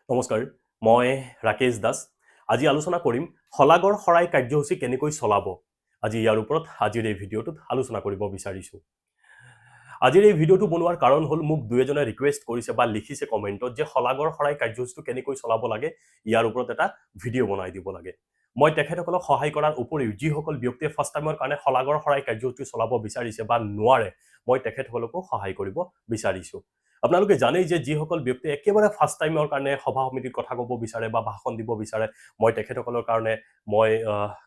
নমস্কাৰ, মই ৰাকেশ দাস। আজি আলোচনা কৰিম শলাগৰ শৰাই কাৰ্যসূচী কেনেকৈ চলাব। আজি ইয়াৰ ওপৰত আজিৰ এই ভিডিঅ'টোত আলোচনা কৰিব বিচাৰিছোঁ। আজিৰ এই ভিডিঅ'টো বনোৱাৰ কাৰণ হ'ল মোক দুই এজনে ৰিকুৱেষ্ট কৰিছে বা লিখিছে কমেণ্টত যে শলাগৰ শৰাই কাৰ্যসূচীটো কেনেকৈ চলাব লাগে ইয়াৰ ওপৰত এটা ভিডিঅ' বনাই দিব লাগে। মই তেখেতসকলক সহায় কৰাৰ উপৰিও যিসকল ব্যক্তিয়ে ফাৰ্ষ্ট টাইমৰ কাৰণে শলাগৰ শৰাই কাৰ্যসূচী চলাব বিচাৰিছে বা নোৱাৰে, মই তেখেতসকলকো সহায় কৰিব বিচাৰিছোঁ। আপোনালোকে জানেই যে যিসকল ব্যক্তি একেবাৰে ফাৰ্ষ্ট টাইমৰ কাৰণে সভা সমিতিত কথা ক'ব বিচাৰে বা ভাষণ দিব বিচাৰে, মই তেখেতসকলৰ কাৰণে মই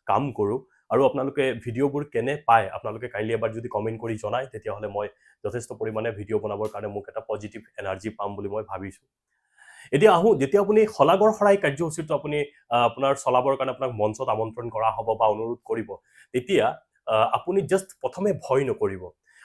কাম কৰোঁ। আৰু আপোনালোকে ভিডিঅ'বোৰ কেনে পায় আপোনালোকে কাইণ্ডলি এবাৰ যদি কমেণ্ট কৰি জনায়, তেতিয়াহ'লে মই যথেষ্ট পৰিমাণে ভিডিঅ' বনাবৰ কাৰণে মোক এটা পজিটিভ এনাৰ্জি পাম বুলি মই ভাবিছোঁ। এতিয়া আহোঁ, যেতিয়া আপুনি শলাগৰ শৰাই কাৰ্যসূচীটো আপুনি আপোনাৰ চলাবৰ কাৰণে আপোনাক মঞ্চত আমন্ত্ৰণ কৰা হ'ব বা অনুৰোধ কৰিব, তেতিয়া আপুনি জাষ্ট প্ৰথমে ভয় নকৰিব।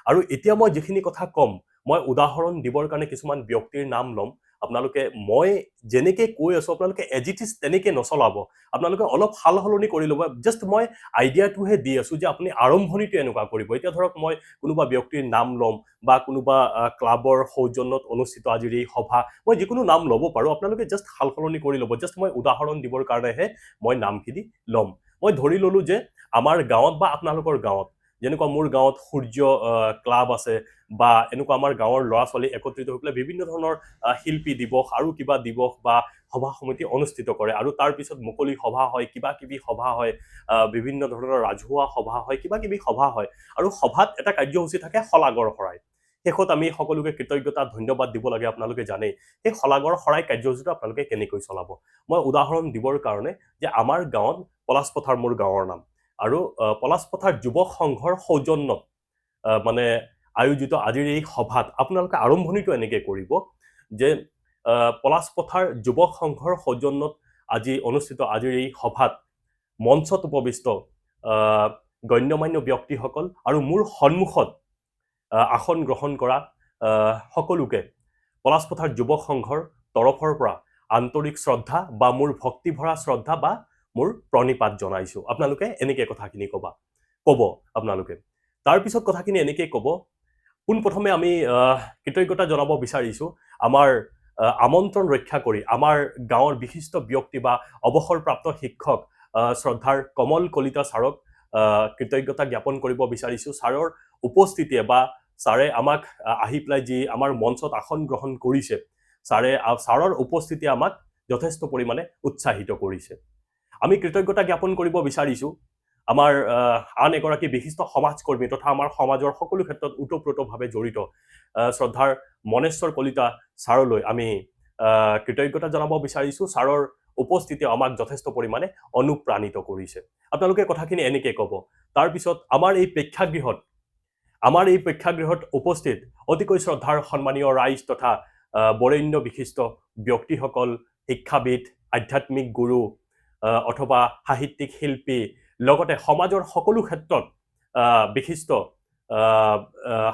আৰু এতিয়া মই যিখিনি কথা ক'ম, মই উদাহৰণ দিবৰ কাৰণে কিছুমান ব্যক্তিৰ নাম ল'ম। আপোনালোকে মই যেনেকৈ কৈ আছোঁ আপোনালোকে এজ ইট ইজ তেনেকৈ নচলাব। আপোনালোকে অলপ সাল সলনি কৰি ল'ব। জাষ্ট মই আইডিয়াটোহে দি আছোঁ যে আপুনি আৰম্ভণিটো এনেকুৱা কৰিব। এতিয়া ধৰক মই কোনোবা ব্যক্তিৰ নাম ল'ম বা কোনোবা ক্লাবৰ সৌজন্যত অনুষ্ঠিত আজিৰ এই সভা, মই যিকোনো নাম ল'ব পাৰোঁ। আপোনালোকে জাষ্ট সাল সলনি কৰি ল'ব। জাষ্ট মই উদাহৰণ দিবৰ কাৰণেহে মই নামখিনি ল'ম। মই ধৰি ল'লোঁ যে আমাৰ গাঁৱত বা আপোনালোকৰ গাঁৱত, যেনেকুৱা মোৰ গাঁৱত সূৰ্য ক্লাব আছে বা এনেকুৱা আমাৰ গাঁৱৰ ল'ৰা ছোৱালী একত্ৰিত হৈ পেলাই বিভিন্ন ধৰণৰ শিল্পী দিৱস আৰু কিবা দিৱস বা সভা সমিতি অনুষ্ঠিত কৰে। আৰু তাৰ পিছত মুকলি সভা হয়, কিবা কিবি সভা হয়, বিভিন্ন ধৰণৰ ৰাজহুৱা সভা হয়, কিবা কিবি সভা হয়। আৰু সভাত এটা কাৰ্যসূচী থাকে শলাগৰ শৰাই। শেষত আমি সকলোকে কৃতজ্ঞতা ধন্যবাদ দিব লাগে, আপোনালোকে জানেই। সেই শলাগৰ শৰাই কাৰ্যসূচীটো আপোনালোকে কেনেকৈ চলাব। মই উদাহৰণ দিবৰ কাৰণে যে আমাৰ গাঁৱত পলাশপথাৰ মোৰ গাঁৱৰ নাম, আৰু পলাশপথাৰ যুৱক সংঘৰ সৌজন্যত মানে আয়োজিত আজিৰ এই সভাত আপোনালোকে আৰম্ভণিটো এনেকৈ কৰিব যে পলাশপথাৰ যুৱক সংঘৰ সৌজন্যত আজি অনুষ্ঠিত আজিৰ এই সভাত মঞ্চত উপবিষ্ট গণ্যমান্য ব্যক্তিসকল আৰু মোৰ সন্মুখত আসন গ্ৰহণ কৰা সকলোকে পলাশপথাৰ যুৱক সংঘৰ তৰফৰ পৰা আন্তৰিক শ্ৰদ্ধা বা মোৰ ভক্তিভৰা শ্ৰদ্ধা বা মোৰ প্ৰণিপাত জনাইছোঁ। আপোনালোকে এনেকৈ কথাখিনি ক'ব আপোনালোকে। তাৰপিছত কথাখিনি এনেকৈ ক'ব, পোনপ্ৰথমে আমি কৃতজ্ঞতা জনাব বিচাৰিছোঁ আমাৰ আমন্ত্ৰণ ৰক্ষা কৰি আমাৰ গাঁৱৰ বিশিষ্ট ব্যক্তি বা অৱসৰপ্ৰাপ্ত শিক্ষক শ্ৰদ্ধাৰ কমল কলিতা ছাৰক কৃতজ্ঞতা জ্ঞাপন কৰিব বিচাৰিছোঁ। ছাৰৰ উপস্থিতিয়ে বা ছাৰে আমাক আহি পেলাই যি আমাৰ মঞ্চত আসন গ্ৰহণ কৰিছে, ছাৰৰ উপস্থিতিয়ে আমাক যথেষ্ট পৰিমাণে উৎসাহিত কৰিছে। আমি কৃতজ্ঞতা জ্ঞাপন কৰিব বিচাৰিছোঁ আমাৰ আন এগৰাকী বিশিষ্ট সমাজকৰ্মী তথা আমাৰ সমাজৰ সকলো ক্ষেত্ৰত ওতঃপ্ৰোতভাৱে জড়িত শ্ৰদ্ধাৰ মনেশ্বৰ কলিতা ছাৰলৈ আমি কৃতজ্ঞতা জনাব বিচাৰিছোঁ। ছাৰৰ উপস্থিতিয়ে আমাক যথেষ্ট পৰিমাণে অনুপ্ৰাণিত কৰিছে। আপোনালোকে কথাখিনি এনেকৈ ক'ব। তাৰপিছত আমাৰ এই প্ৰেক্ষাগৃহত উপস্থিত অতিকৈ শ্ৰদ্ধাৰ সন্মানীয় ৰাইজ তথা বৰেণ্য বিশিষ্ট ব্যক্তিসকল, শিক্ষাবিদ, আধ্যাত্মিক গুৰু অথবা সাহিত্যিক শিল্পী, লগতে সমাজৰ সকলো ক্ষেত্ৰত বিশিষ্ট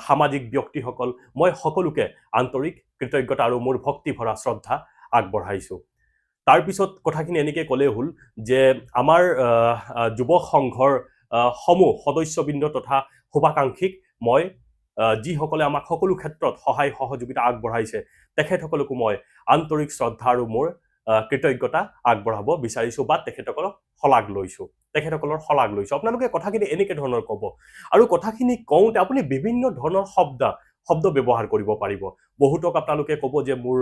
সামাজিক ব্যক্তিসকল, মই সকলোকে আন্তৰিক কৃতজ্ঞতা আৰু মোৰ ভক্তিভৰা শ্ৰদ্ধা আগবঢ়াইছোঁ। তাৰপিছত কথাখিনি এনেকৈ ক'লেই হ'ল যে আমাৰ যুৱ সংঘৰ সমূহ সদস্যবৃন্দ তথা শুভাকাংক্ষীক মই যিসকলে আমাক সকলো ক্ষেত্ৰত সহায় সহযোগিতা আগবঢ়াইছে, তেখেতসকলকো মই আন্তৰিক শ্ৰদ্ধা আৰু মোৰ কৃতজ্ঞতা আগবঢ়াব বিচাৰিছোঁ বা তেখেতসকলৰ শলাগ লৈছোঁ। আপোনালোকে কথাখিনি এনেকৈ ধৰণৰ ক'ব। আৰু কথাখিনি কওঁতে আপুনি বিভিন্ন ধৰণৰ শব্দ ব্যৱহাৰ কৰিব পাৰিব। বহুতক আপোনালোকে ক'ব যে মোৰ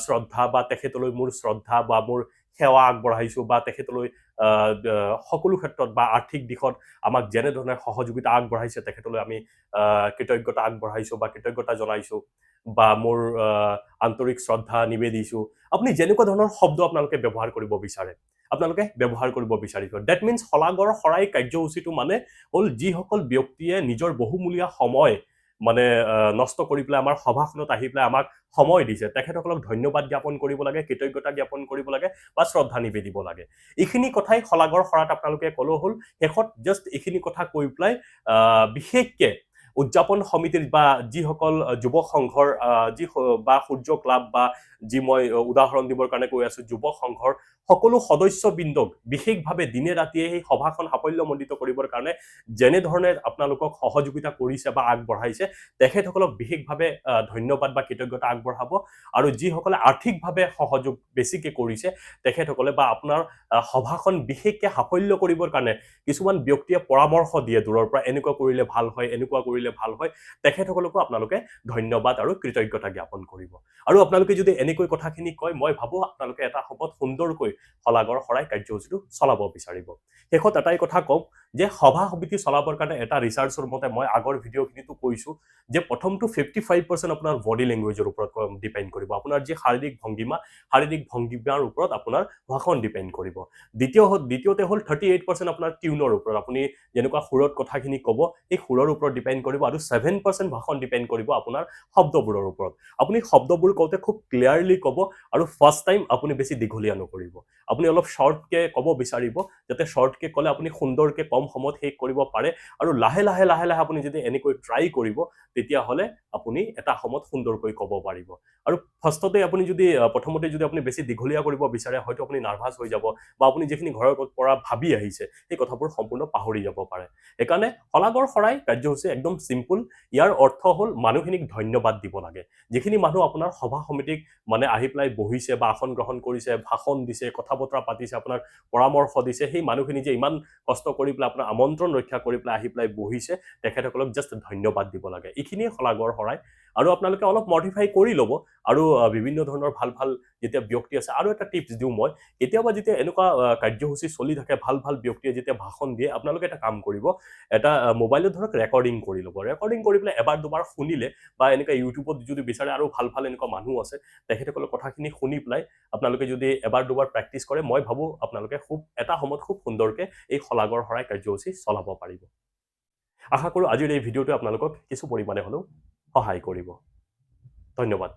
শ্ৰদ্ধা বা তেখেতলৈ মোৰ শ্ৰদ্ধা বা মোৰ সেৱা আগবঢ়াইছোঁ বা তেখেতলৈ সকলো ক্ষেত্ৰত বা আৰ্থিক দিশত আমাক যেনেধৰণে সহযোগিতা আগবঢ়াইছে তেখেতলৈ আমি কৃতজ্ঞতা আগবঢ়াইছোঁ বা কৃতজ্ঞতা জনাইছোঁ বা মোৰ আন্তৰিক শ্ৰদ্ধা নিবেদিছোঁ। আপুনি যেনেকুৱা ধৰণৰ শব্দ আপোনালোকে ব্যৱহাৰ কৰিব বিচাৰে আপোনালোকে ব্যৱহাৰ কৰিব বিচাৰিব। ডেট মিনছ শলাগৰ শৰাই কাৰ্যসূচীটো মানে হ'ল যিসকল ব্যক্তিয়ে নিজৰ বহুমূলীয়া সময় মানে নষ্ট কৰি পেলাই আমাৰ সভাখনত আহি পেলাই আমাক সময় দিছে, তেখেতসকলক ধন্যবাদ জ্ঞাপন কৰিব লাগে, কৃতজ্ঞতা জ্ঞাপন কৰিব লাগে বা শ্ৰদ্ধা নিবেদিব লাগে। এইখিনি কথাই শলাগৰ শৰাত আপোনালোকে ক'লেও হ'ল। শেষত জাষ্ট এইখিনি কথা কৈ পেলাই বিশেষকৈ উদযাপন সমিতিৰ বা যিসকল যুৱ সংঘৰ বা সূৰ্য ক্লাব বা যি মই উদাহৰণ দিবৰ কাৰণে কৈ আছো যুৱক সংঘৰ সকলো সদস্যবৃন্দক বিশেষভাৱে দিনে ৰাতিয়ে সেই সভাখন সাফল্যমণ্ডিত কৰিবৰ কাৰণে যেনেধৰণে আপোনালোকক সহযোগিতা কৰিছে বা আগবঢ়াইছে তেখেতসকলক বিশেষভাৱে ধন্যবাদ বা কৃতজ্ঞতা আগবঢ়াব আৰু যিসকলে আৰ্থিকভাৱে সহযোগ বেছিকে কৰিছে তেখেতসকলে বা আপোনাৰ সভাখন বিশেষকে সাফল্য কৰিবৰ কাৰণে কিছুমান ব্যক্তিয়ে পৰামৰ্শ দিয়ে দূৰৰ পৰা এনেকুৱা কৰিলে ভাল হয় এনেকুৱা কৰিলে ভাল হয় তেখেতসকলকো আপোনালোকে ধন্যবাদ আৰু কৃতজ্ঞতা জ্ঞাপন কৰিব আৰু আপোনালোকে যদি এনেকৈ কথাখিনি কয় মই ভাবো আপোনালোকে এটা সময়ত সুন্দৰকৈ শলাগৰ শৰাই কাৰ্যসূচীটো চলাব বিচাৰিব শেষত এটাই কথা কওঁ যে সভা সমিতি চলাবৰ কাৰণে এটা ৰিচাৰ্চৰ মতে মই আগৰ ভিডিঅ'খিনিতো কৈছো যে প্ৰথমটো 55% আপোনাৰ বডি লেংগুৱেজৰ ওপৰত ডিপেণ্ড কৰিব আপোনাৰ যি শাৰীৰিক ভংগিমাৰ ওপৰত আপোনাৰ ভাষণ ডিপেণ্ড কৰিব দ্বিতীয়তে হ'ল 38% আপোনাৰ টিউনৰ ওপৰত আপুনি যেনেকুৱা সুৰত কথাখিনি ক'ব এই সুৰৰ ওপৰত ডিপেণ্ড কৰিব আৰু 7% ভাষণ ডিপেণ্ড কৰিব আপোনাৰ শব্দবোৰৰ ওপৰত আপুনি শব্দবোৰ কওঁতে খুব ক্লিয়াৰলি ক'ব আৰু ফাৰ্ষ্ট টাইম আপুনি বেছি দীঘলীয়া নকৰিব আপুনি অলপ শৰ্টকে ক'ব বিচাৰিব যাতে শৰ্টকে ক'লে আপুনি সুন্দৰকে কম সময়ত শেষ কৰিব পাৰে আৰু লাহে লাহে আপুনি যদি এনেকৈ ট্ৰাই কৰিব তেতিয়াহ'লে আপুনি এটা সময়ত সুন্দৰকৈ ক'ব পাৰিব আৰু ফাৰ্ষ্টতে আপুনি যদি প্ৰথমতে যদি আপুনি বেছি দীঘলীয়া কৰিব বিচাৰে হয়তো আপুনি নাৰ্ভাছ হৈ যাব বা আপুনি যিখিনি ঘৰৰ পৰা ভাবি আহিছে সেই কথাবোৰ সম্পূৰ্ণ পাহৰি যাব পাৰে সেইকাৰণে শলাগৰ শৰাই কাৰ্যসূচী একদম চিম্পুল ইয়াৰ অৰ্থ হ'ল মানুহখিনিক ধন্যবাদ দিব লাগে যিখিনি মানুহ আপোনাৰ সভা সমিতিক মানে আহি পেলাই বহিছে বা আসন গ্ৰহণ কৰিছে ভাষণ দিছে কথা বতৰা পাতিছে আপোনাৰ পৰামৰ্শ দিছে সেই মানুহখিনি যে ইমান কষ্ট কৰি পেলাই আপোনাৰ আমন্ত্ৰণ ৰক্ষা কৰি পেলাই আহি পেলাই বহিছে তেখেতসকলক জাষ্ট ধন্যবাদ দিব লাগে এইখিনিয়ে শলাগৰ শৰাই আৰু আপোনালোকে অলপ মডিফাই কৰি ল'ব আৰু বিভিন্ন ধৰণৰ ভাল যেতিয়া ব্যক্তি আছে আৰু এটা টিপছ দিওঁ মই কেতিয়াবা যেতিয়া এনেকুৱা কাৰ্যসূচী চলি থাকে ভাল ব্যক্তিয়ে যেতিয়া ভাষণ দিয়ে আপোনালোকে এটা কাম কৰিব এটা মোবাইলত ধৰক ৰেকৰ্ডিং কৰি ল'ব ৰেকৰ্ডিং কৰি পেলাই এবাৰ দুবাৰ শুনিলে বা এনেকুৱা ইউটিউবত যদি বিচাৰে আৰু ভাল এনেকুৱা মানুহ আছে তেখেতসকলৰ কথাখিনি শুনি পেলাই আপোনালোকে যদি এবাৰ দুবাৰ প্ৰেক্টিছ কৰে মই ভাবো আপোনালোকে এটা সময়ত খুব সুন্দৰকে এই শলাগৰ শৰাই কাৰ্যসূচী চলাব পাৰিব আশা কৰো আজিৰ এই ভিডিঅ'টো আপোনালোকক কিছু পৰিমাণে হ'লেও সহায় কৰিব ধন্যবাদ